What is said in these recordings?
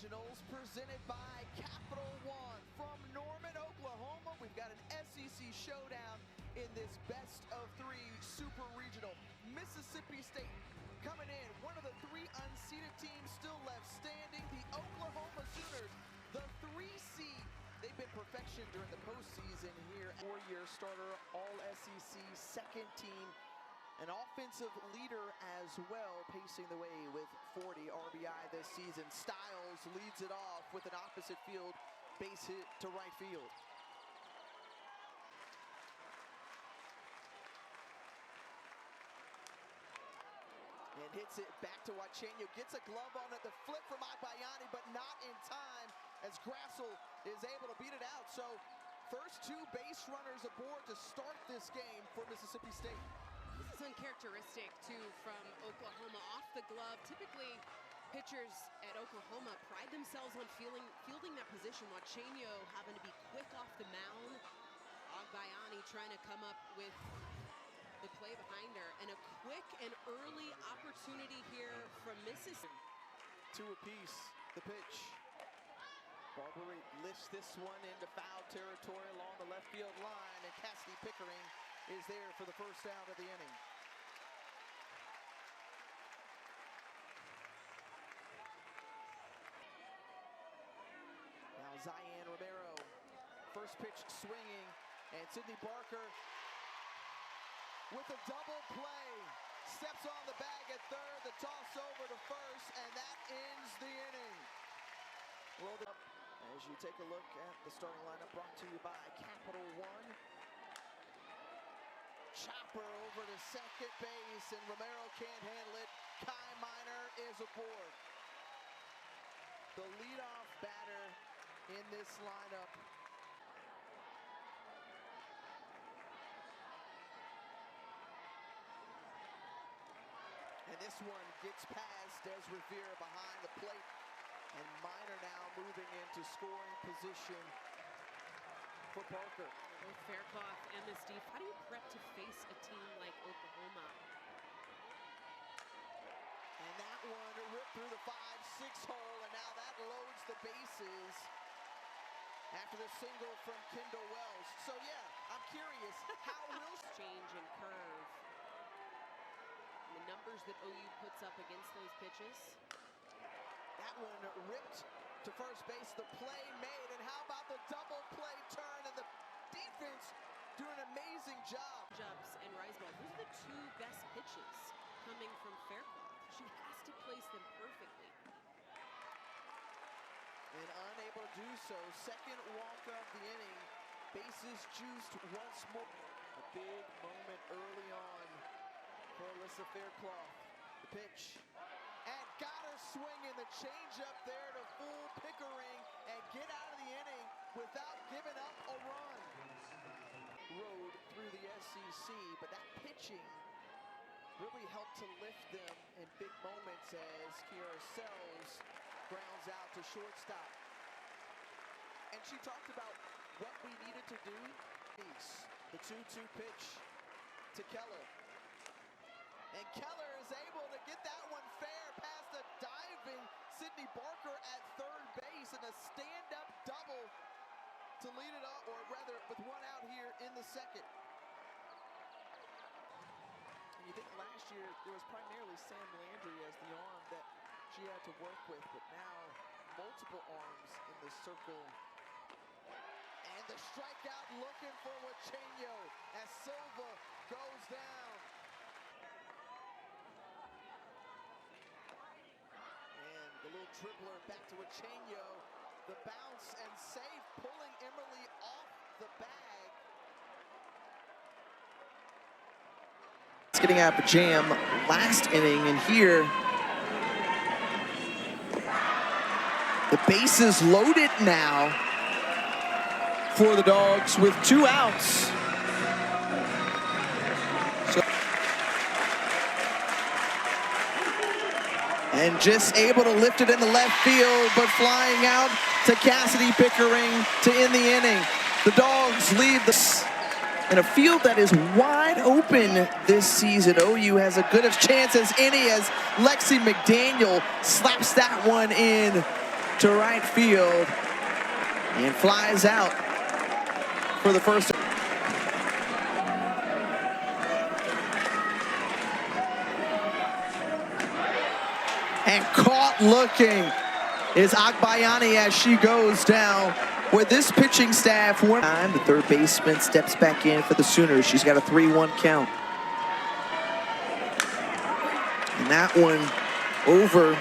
Regionals presented by Capital One. From Norman, Oklahoma, we've got an SEC showdown in this best-of-3 Super Regional. Mississippi State coming in, one of the 3 unseeded teams still left standing, the Oklahoma Sooners, the 3 seed. They've been perfection during the postseason here. 4-year starter, All-SEC, second team, an offensive leader as well, pacing the way with 40 RBI this season. Styles leads it off with an opposite field base hit to right field. And hits it back to Wachenio, gets a glove on it, the flip from Agbayani, but not in time as Grassel is able to beat it out. So first 2 base runners aboard to start this game for Mississippi State. This is uncharacteristic too from Oklahoma, off the glove. Typically pitchers at Oklahoma pride themselves on fielding that position. Wachenio having to be quick off the mound. Agbayani trying to come up with the play behind her, and a quick and early opportunity here from Mississippi. 2 apiece, the pitch. Barbary lifts this one into foul territory along the left field line, and Cassidy Pickering is there for the first out of the inning. Now Zion Romero, first pitch swinging, and Sydney Barker with a double play, steps on the bag at third, the toss over to first, and that ends the inning. Rolled up as you take a look at the starting lineup brought to you by Capital One. Chopper over to second base, and Romero can't handle it. Kai Minor is aboard. The leadoff batter in this lineup. And this one gets past Des Revere behind the plate. And Minor now moving into scoring position for Parker. Both Faircloth and Misty, how do you prep to face a team like Oklahoma? And that one ripped through the 5-6 hole, and now that loads the bases after the single from Kendall Wells. So yeah, I'm curious, how will change and curve? The numbers that OU puts up against those pitches. That one ripped to first base, the play made, and how about the double play turn, and the defense doing an amazing job. Jubs and Riseball, those are the 2 best pitches coming from Faircloth. She has to place them perfectly. And unable to do so, second walk of the inning, bases juiced once more. A big moment early on for Alyssa Faircloth. The pitch, and got her swinging, the changeup there to fool Pickering and get out of the inning without giving up a run. Road through the SEC, but that pitching really helped to lift them in big moments as Kiara Sells grounds out to shortstop. And she talked about what we needed to do. The 2-2 pitch to Keller. And Keller is able to get that one fair past a diving Sydney Barker at third base, and a stand-up double to lead it up, or rather with one out here in the second. And you think last year it was primarily Sam Landry as the arm that she had to work with, but now multiple arms in the circle. And the strikeout looking for Wachenio as Silva goes down. The little dribbler back to Wachenio, the bounce and save, pulling Emily off the bag. It's getting out of the jam last inning, and here the bases loaded now for the Dogs with 2 outs. And just able to lift it in the left field, but flying out to Cassidy Pickering to end the inning. The Dogs leave this in a field that is wide open this season. OU has a good a chance as any as Lexi McDaniel slaps that one in to right field and flies out for the first. And caught looking is Agbayani as she goes down. With this pitching staff, the third baseman steps back in for the Sooners. She's got a 3-1 count. And that one over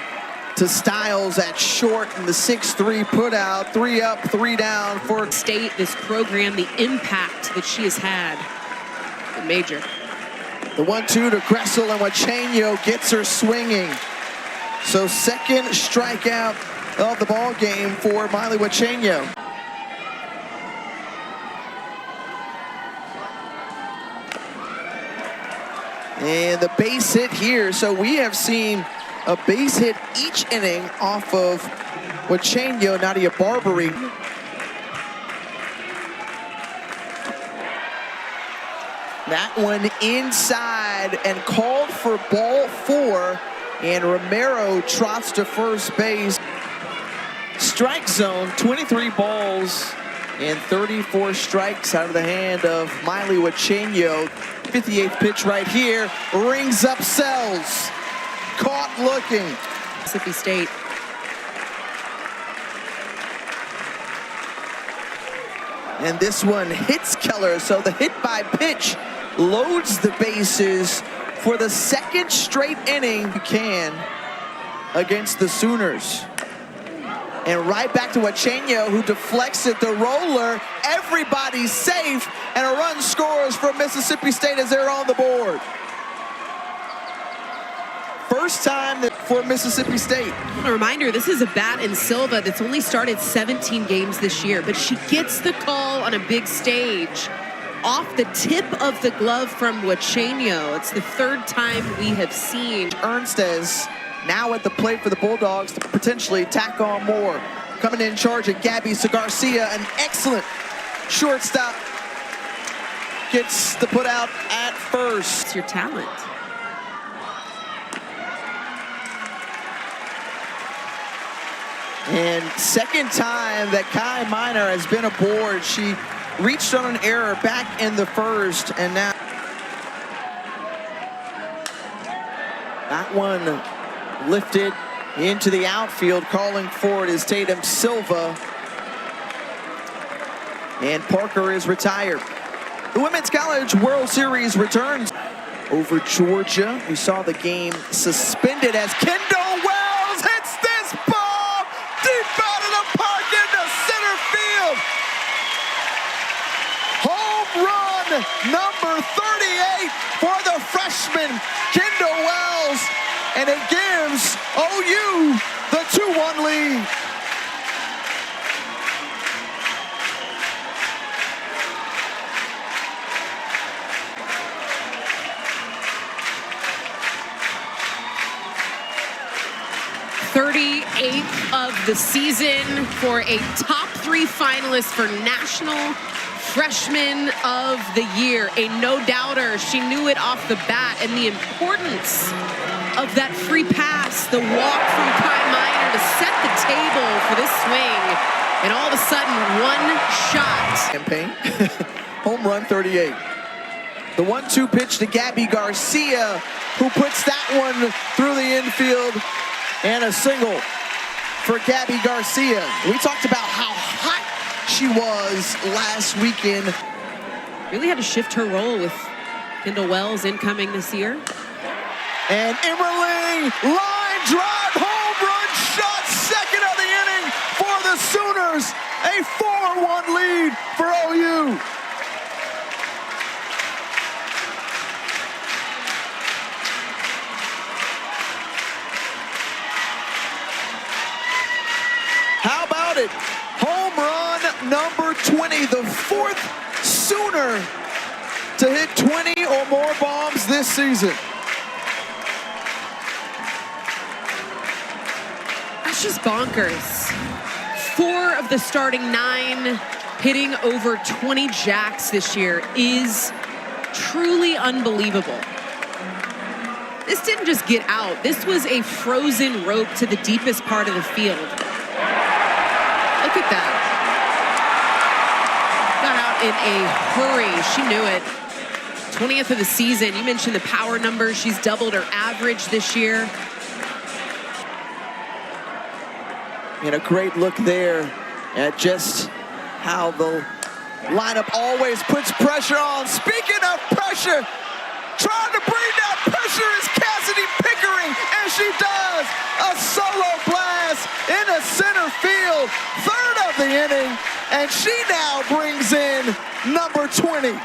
to Stiles at short in the 6-3 put out. 3 up, 3 down for State. This program, the impact that she has had, major. The 1-2 to Gressel, and Wachenio gets her swinging. So second strikeout of the ball game for Miley Wachenio. And the base hit here. So we have seen a base hit each inning off of Wachenio, Nadia Barbary. That one inside and called for ball 4. And Romero trots to first base. Strike zone, 23 balls and 34 strikes out of the hand of Miley Wachenio. 58th pitch right here, rings up Sells. Caught looking. Mississippi State. And this one hits Keller, so the hit by pitch loads the bases for the second straight inning you can against the Sooners. And right back to Wachenio, who deflects it, the roller. Everybody's safe, and a run scores from Mississippi State as they're on the board. First time for Mississippi State. A reminder, this is a bat in Silva that's only started 17 games this year, but she gets the call on a big stage off the tip of the glove from Wachenio. It's the third time we have seen. Ernstes now at the plate for the Bulldogs to potentially tack on more. Coming in charge at Gabby Garcia, an excellent shortstop. Gets the put out at first. It's your talent. And second time that Kai Minor has been aboard. She reached on an error back in the first, and now that one lifted into the outfield. Calling for it is Tatum Silva, and Parker is retired. The Women's College World Series returns over Georgia. We saw the game suspended as Kendall Wells hits this ball deep out of the park into center field. Home run number 38 for the freshman Kendall Wells, and it gives OU the 2-1 lead. Of the season for a top 3 finalist for National Freshman of the Year. A no-doubter. She knew it off the bat, and the importance of that free pass, the walk from Kai Minor to set the table for this swing, and all of a sudden, one shot. Campaign. Home run 38. The 1-2 pitch to Gabby Garcia, who puts that one through the infield, and a single for Gabby Garcia. We talked about how hot she was last weekend. Really had to shift her role with Kendall Wells incoming this year. And Emmerling, line drive, home run shot, second of the inning for the Sooners. A 4-1 lead for OU. How about it? Home run number 20, the 4th Sooner to hit 20 or more bombs this season. That's just bonkers. 4 of the starting 9 hitting over 20 jacks this year is truly unbelievable. This didn't just get out. This was a frozen rope to the deepest part of the field. Look at that. Got out in a hurry. She knew it. 20th of the season. You mentioned the power numbers. She's doubled her average this year. And a great look there at just how the lineup always puts pressure on. Speaking of pressure, trying to bring down pressure is Cassidy Pickering, and she does. A solo blast into center field, third of the inning, and she now brings in number 20.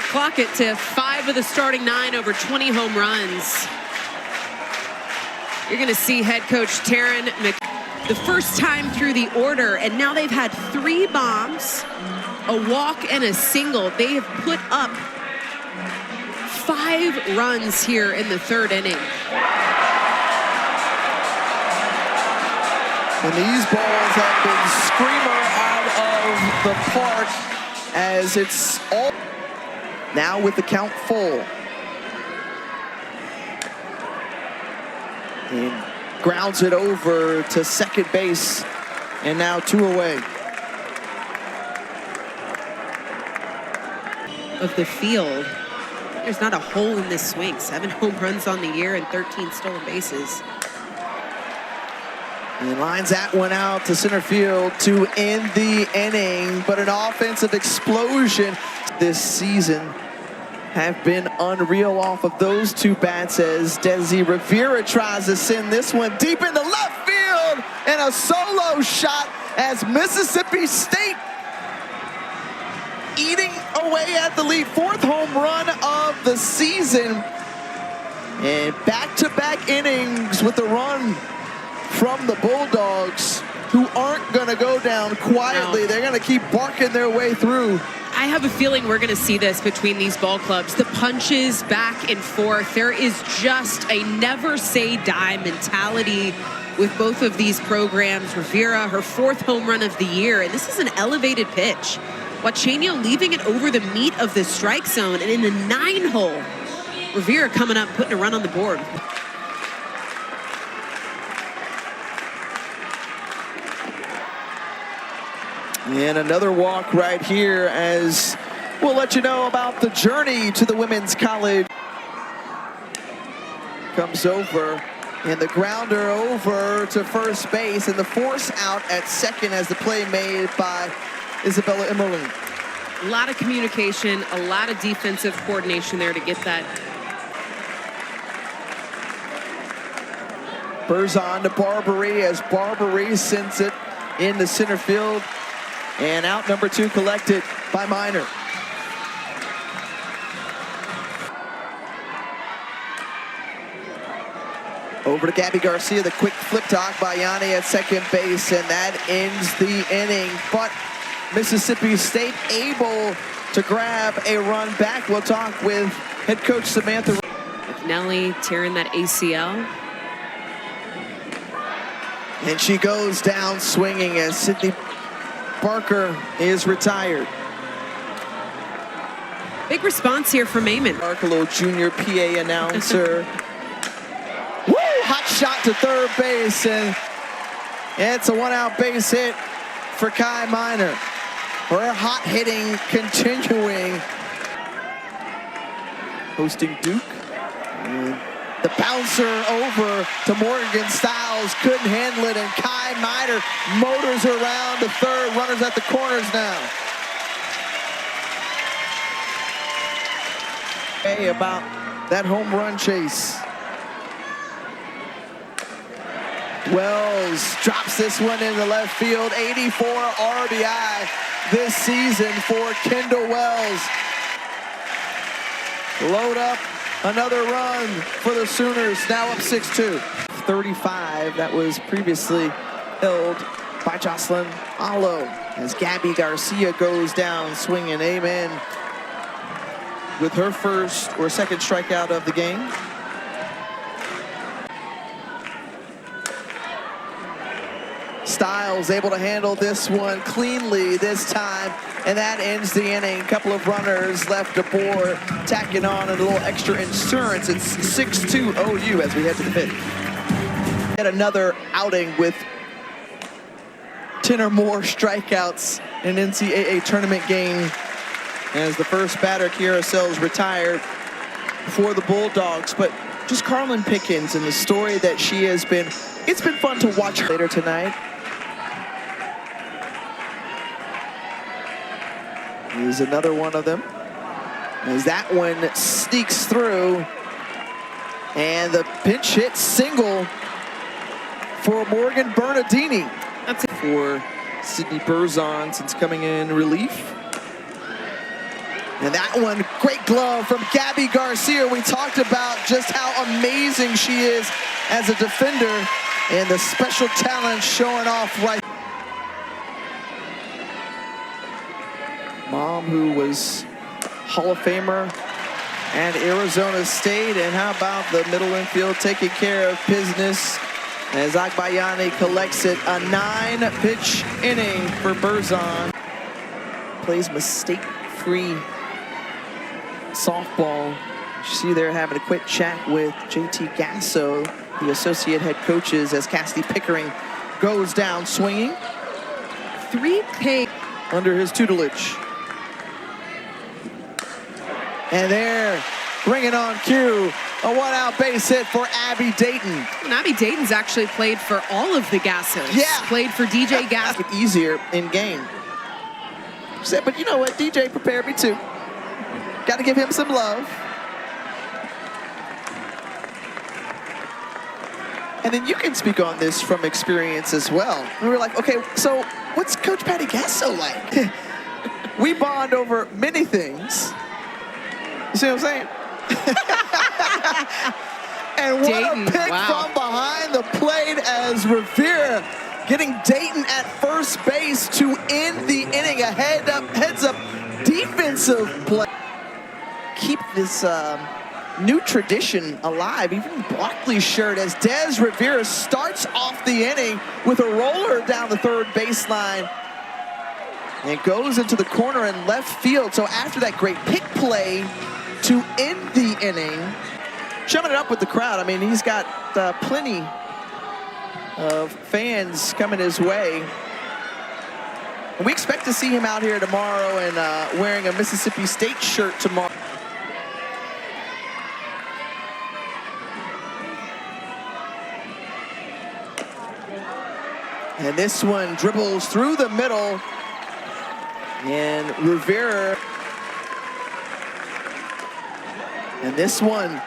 Clock it to 5 of the starting 9, over 20 home runs. You're going to see head coach Taryn the first time through the order, and now they've had 3 bombs, a walk, and a single. They have put up 5 runs here in the 3rd inning. And these balls have been screamer out of the park as it's all now with the count full. And grounds it over to second base, and now 2 away. Of the field, there's not a hole in this swing. 7 home runs on the year and 13 stolen bases. And lines that one out to center field to end the inning, but an offensive explosion this season have been unreal off of those 2 bats as Desi Rivera tries to send this one deep into left field, and a solo shot as Mississippi State eating away at the lead. 4th home run of the season, and back-to-back innings with a run from the Bulldogs, who aren't going to go down quietly. No. They're going to keep barking their way through. I have a feeling we're going to see this between these ball clubs. The punches back and forth. There is just a never say die mentality with both of these programs. Rivera, her 4th home run of the year, and this is an elevated pitch. Huachenio leaving it over the meat of the strike zone, and in the 9-hole, Rivera coming up, putting a run on the board. And another walk right here as we'll let you know about the journey to the women's college. Comes over, and the grounder over to first base, and the force out at second as the play made by Isabella Emmerling. A lot of communication, a lot of defensive coordination there to get that. Berzon to Barbary as Barbary sends it into center field. And out number 2 collected by Minor. Over to Gabby Garcia, the quick flip toss by Yanni at second base, and that ends the inning. But Mississippi State able to grab a run back. We'll talk with head coach Samantha. Nelly tearing that ACL. And she goes down swinging as Sydney Barker is retired. Big response here from Amon. Barkalow Jr. PA announcer. Woo! Hot shot to third base, and it's a 1-out base hit for Kai Minor. Her hot hitting continuing. Hosting Duke. And the bouncer over to Morgan Stiles, couldn't handle it, and Kai Minor motors around to third. Runners at the corners now. Hey, about that home run chase. Wells drops this one into left field. 84 RBI this season for Kendall Wells. Load up another run for the Sooners, now up 6-2. 35, that was previously held by Jocelyn Allo as Gabby Garcia goes down swinging. Amen with her first or second strikeout of the game. Stiles able to handle this one cleanly this time, and that ends the inning. A couple of runners left aboard, tacking on a little extra insurance. It's 6-2 OU as we head to the fifth. Yet another outing with 10 or more strikeouts in an NCAA tournament game as the first batter, Kiara Sells, retired for the Bulldogs. But just Carlin Pickens and the story that she has been, it's been fun to watch her later tonight. Here's another one of them as that one sneaks through, and the pinch hit single for Morgan Bernardini. That's it for Sydney Berzon since coming in relief. And that one, great glove from Gabby Garcia. We talked about just how amazing she is as a defender, and the special talent showing off right. Mom, who was Hall of Famer at Arizona State. And how about the middle infield taking care of business as Agbayani collects it. A 9-pitch inning for Berzon. Plays mistake-free softball. You see they're having a quick chat with JT Gasso, the associate head coaches, as Cassidy Pickering goes down swinging. 3K under his tutelage. And there, bringing on cue, a one-out base hit for Abby Dayton. And Abby Dayton's actually played for all of the Gassos. Yeah. Played for DJ Gasso. Easier in game. Said, but you know what? DJ prepared me too. Got to give him some love. And then you can speak on this from experience as well. We were like, okay, so what's Coach Patty Gasso like? We bond over many things. You see what I'm saying? And what Dayton, a pick from behind the plate as Rivera getting Dayton at first base to end the inning. A heads-up defensive play. Keep this new tradition alive, even Blockley's shirt, as Des Rivera starts off the inning with a roller down the third baseline and goes into the corner in left field. So after that great pick play to end the inning, chumming it up with the crowd. I mean, he's got plenty of fans coming his way. And we expect to see him out here tomorrow and wearing a Mississippi State shirt tomorrow. And this one dribbles through the middle, and Rivera. And this one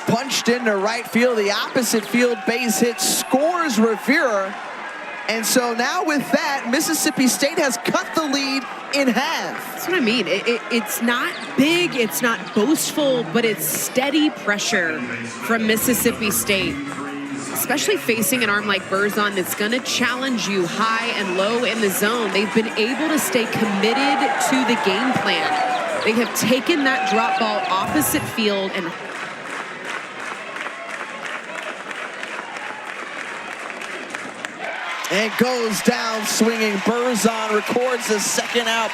punched into right field, the opposite field base hit, scores Rivera. And so now with that, Mississippi State has cut the lead in half. That's what I mean. It's not big, it's not boastful, but it's steady pressure from Mississippi State. Especially facing an arm like Berzon that's going to challenge you high and low in the zone. They've been able to stay committed to the game plan. They have taken that drop ball opposite field and goes down swinging. Berzon records the second out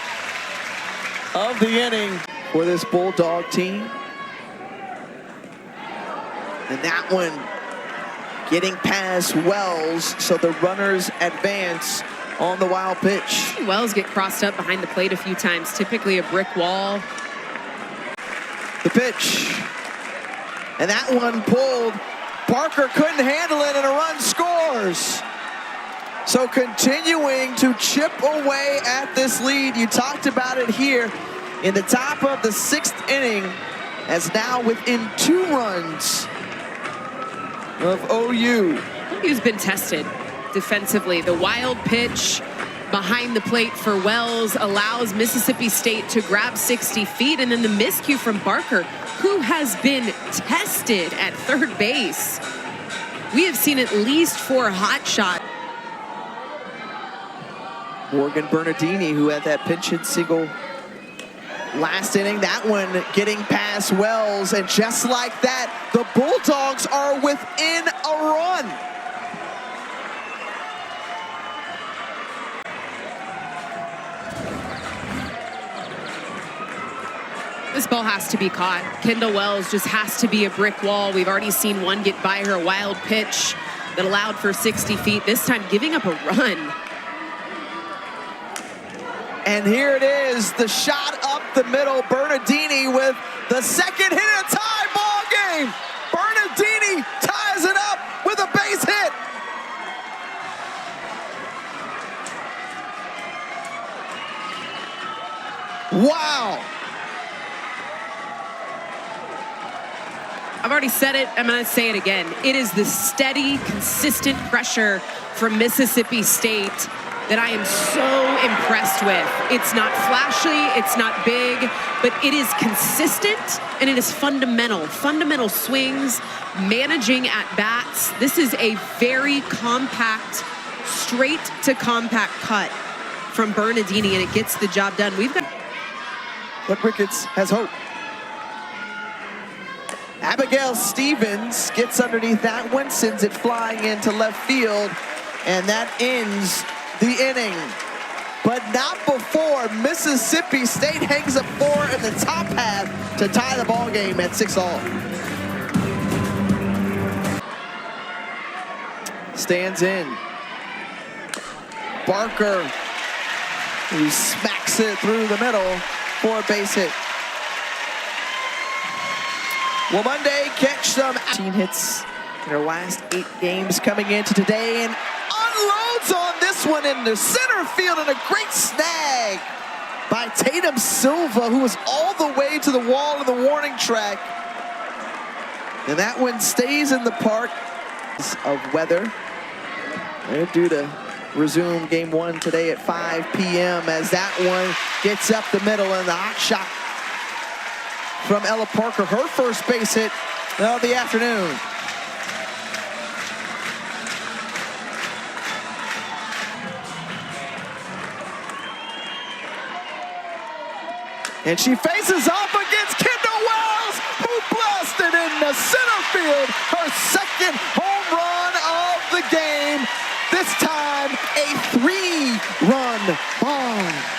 of the inning for this Bulldog team. And that one getting past Wells, so the runners advance on the wild pitch. Wells get crossed up behind the plate a few times, typically a brick wall. The pitch, and that one pulled. Barker couldn't handle it, and a run scores. So continuing to chip away at this lead. You talked about it here in the top of the 6th inning, as now within 2 runs of OU. OU's been tested defensively. The wild pitch behind the plate for Wells allows Mississippi State to grab 60 feet, and then the miscue from Barker, who has been tested at third base. We have seen at least 4 hot shots. Morgan Bernardini, who had that pinch hit single last inning, that one getting past Wells, and just like that, the Bulldogs are within a run. This ball has to be caught. Kendall Wells just has to be a brick wall. We've already seen one get by her, a wild pitch that allowed for 60 feet, this time giving up a run. And here it is, the shot up the middle. Bernardini with the second hit, a tie ball game. Bernardini ties it up with a base hit. Wow. I've already said it, I'm gonna say it again. It is the steady, consistent pressure from Mississippi State that I am so impressed with. It's not flashy, it's not big, but it is consistent and it is fundamental. Fundamental swings, managing at bats. This is a very compact, straight to compact cut from Bernardini, and it gets the job done. We've got... But Ricketts has hope. Abigail Stevens gets underneath that one, sends it flying into left field, and that ends the inning. But not before Mississippi State hangs a 4 in the top half to tie the ball game at 6-all. Stands in. Barker, who smacks it through the middle for a base hit. Will Monday catch some 18 hits in her last 8 games coming into today, and unloads on this one into center field, and a great snag by Tatum Silva, who was all the way to the wall of the warning track. And that one stays in the park. Of weather. They're due to resume game 1 today at 5 p.m. as that one gets up the middle, and the hot shot from Ella Parker, her first base hit of the afternoon. And she faces off against Kendall Wells, who blasted into center field, her second home run of the game. This time, a 3-run bomb.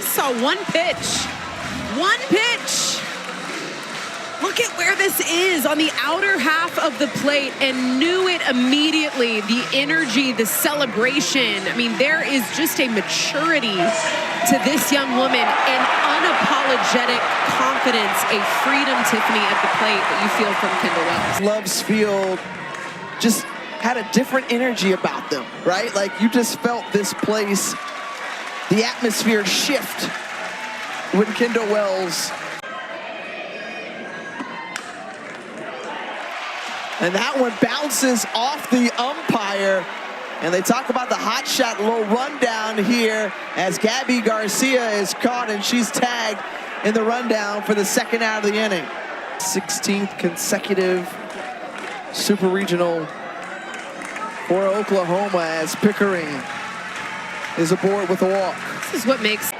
Saw one pitch. Look at where this is on the outer half of the plate, and knew it immediately. The energy, the celebration. I mean, there is just a maturity to this young woman, an unapologetic confidence, a freedom, Tiffany, at the plate that you feel from Kendall Wells. Love's Field just had a different energy about them, right? Like, you just felt this place, the atmosphere shift when Kendall Wells. And that one bounces off the umpire. And they talk about the hot shot, little rundown here as Gabby Garcia is caught, and she's tagged in the rundown for the second out of the inning. 16th consecutive Super Regional for Oklahoma as Pickering is aboard with a walk. This is what makes...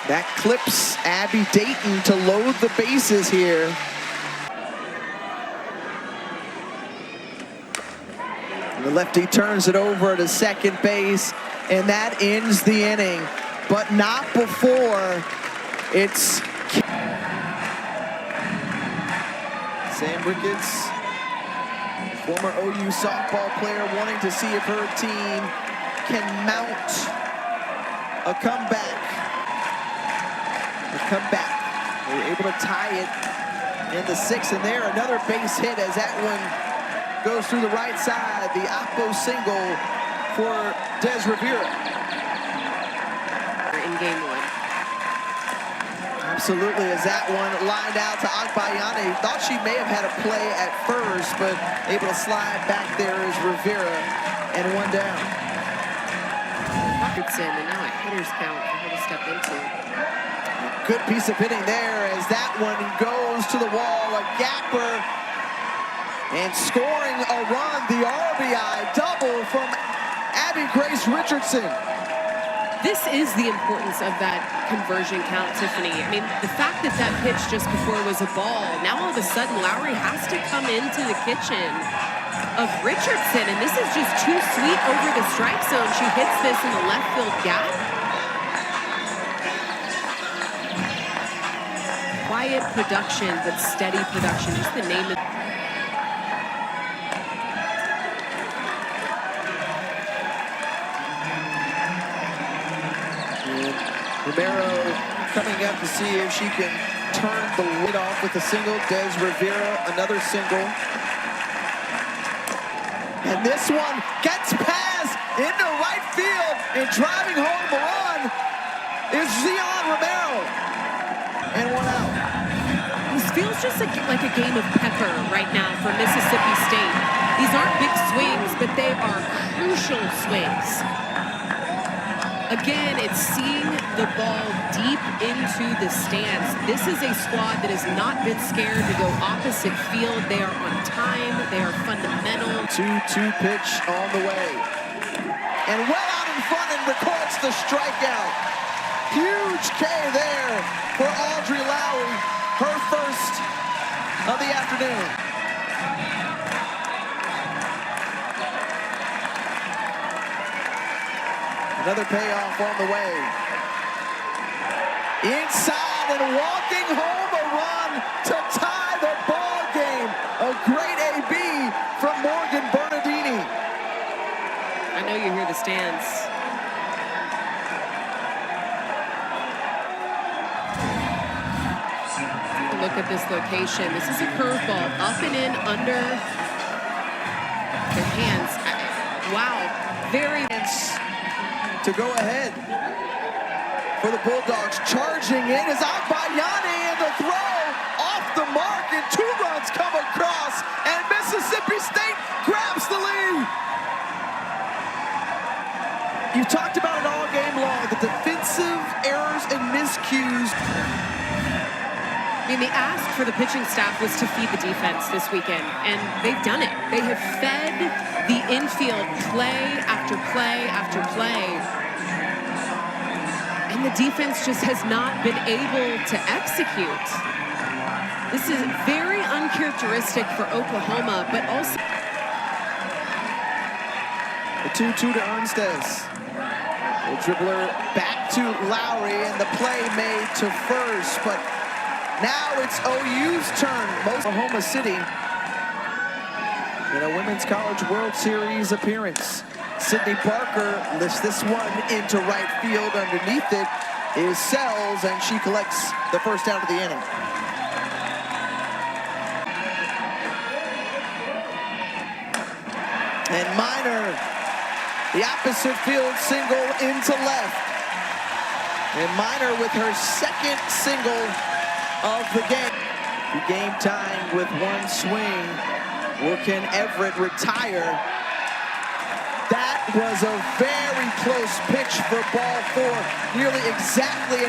That clips Abby Dayton to load the bases here. And the lefty turns it over to second base, and that ends the inning. But not before it's... Sam Ricketts, former OU softball player, wanting to see if her team can mount a comeback. They were able to tie it in the 6th, and there another base hit as that one goes through the right side. The Oppo single for Des Rivera. In game 1. Absolutely, as that one lined out to Agbayani. Thought she may have had a play at first, but able to slide back there is Rivera, and one down. Robertson, and now a hitter's count for her to step into. Good piece of hitting there as that one goes to the wall, a gapper, and scoring a run, the RBI double from Abby Grace Richardson. This is the importance of that conversion count, Tiffany. I mean, the fact that that pitch just before was a ball, now all of a sudden Lowry has to come into the kitchen of Richardson, and this is just too sweet over the strike zone. She hits this in the left field gap. Quiet production, but steady production, just the name of Romero coming up to see if she can turn the lid off with a single. Des Rivera, another single. And this one gets past into right field, and driving home the run is Zion Romero. And one out. This feels just like a game of pepper right now for Mississippi State. These aren't big swings, but they are crucial swings. Again, it's seeing the ball deep into the stands. This is a squad that has not been scared to go opposite field. They are on time. They are fundamental. 2-2 pitch on the way. And well out in front and records the strikeout. Huge K there for Audrey Lowry. Her first of the afternoon. Another payoff on the way. Inside and walking home a run to tie the ball game. A great AB from Morgan Bernardini. I know you hear the stands. Look at this location. This is a curveball, up and in, under their hands. Wow, very to go ahead for the Bulldogs. Charging in is Agbayani, and the throw off the mark, and 2 runs come across, and Mississippi State grabs the lead. You've talked about it all game long, the defensive errors and miscues. I mean, the ask for the pitching staff was to feed the defense this weekend, and they've done it. They have fed the infield play after play after play, and the defense just has not been able to execute. This is very uncharacteristic for Oklahoma, but also the 2-2 to Ernstez. The dribbler back to Lowry, and the play made to first, but now it's OU's turn. Oklahoma City in a Women's College World Series appearance. Sydney Parker lifts this one into right field. Underneath it is Sells, and she collects the first out of the inning. And Minor, the opposite field single into left. And Minor with her second single of the game. Game time with 1 swing. Or can Everett retire? That was a very close pitch for ball 4. Nearly exactly.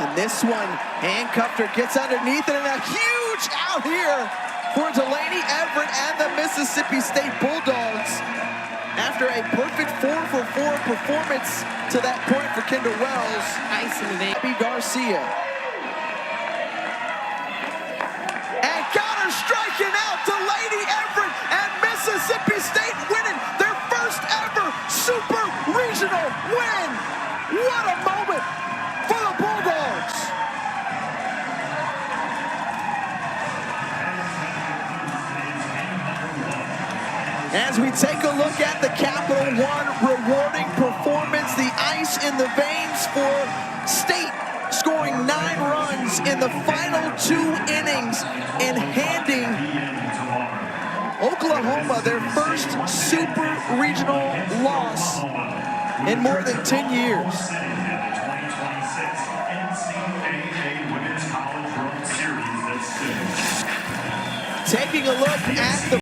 And this one, handcuffed her, gets underneath it, and a huge out here for Delaney Everett and the Mississippi State Bulldogs. After a perfect 4-for-4 performance to that point for Kendall Wells. Ice in the vein. Abby Garcia. And got her striking out. Delaney Everett and Mississippi State winning their first ever Super Regional win. What a moment for the Bulldogs. As we take a look at the Capital One rewarding performance, the ice in the veins for State, scoring 9 runs in the final 2 innings and handing Oklahoma their first Super Regional loss in more than 10 years. Taking a look at the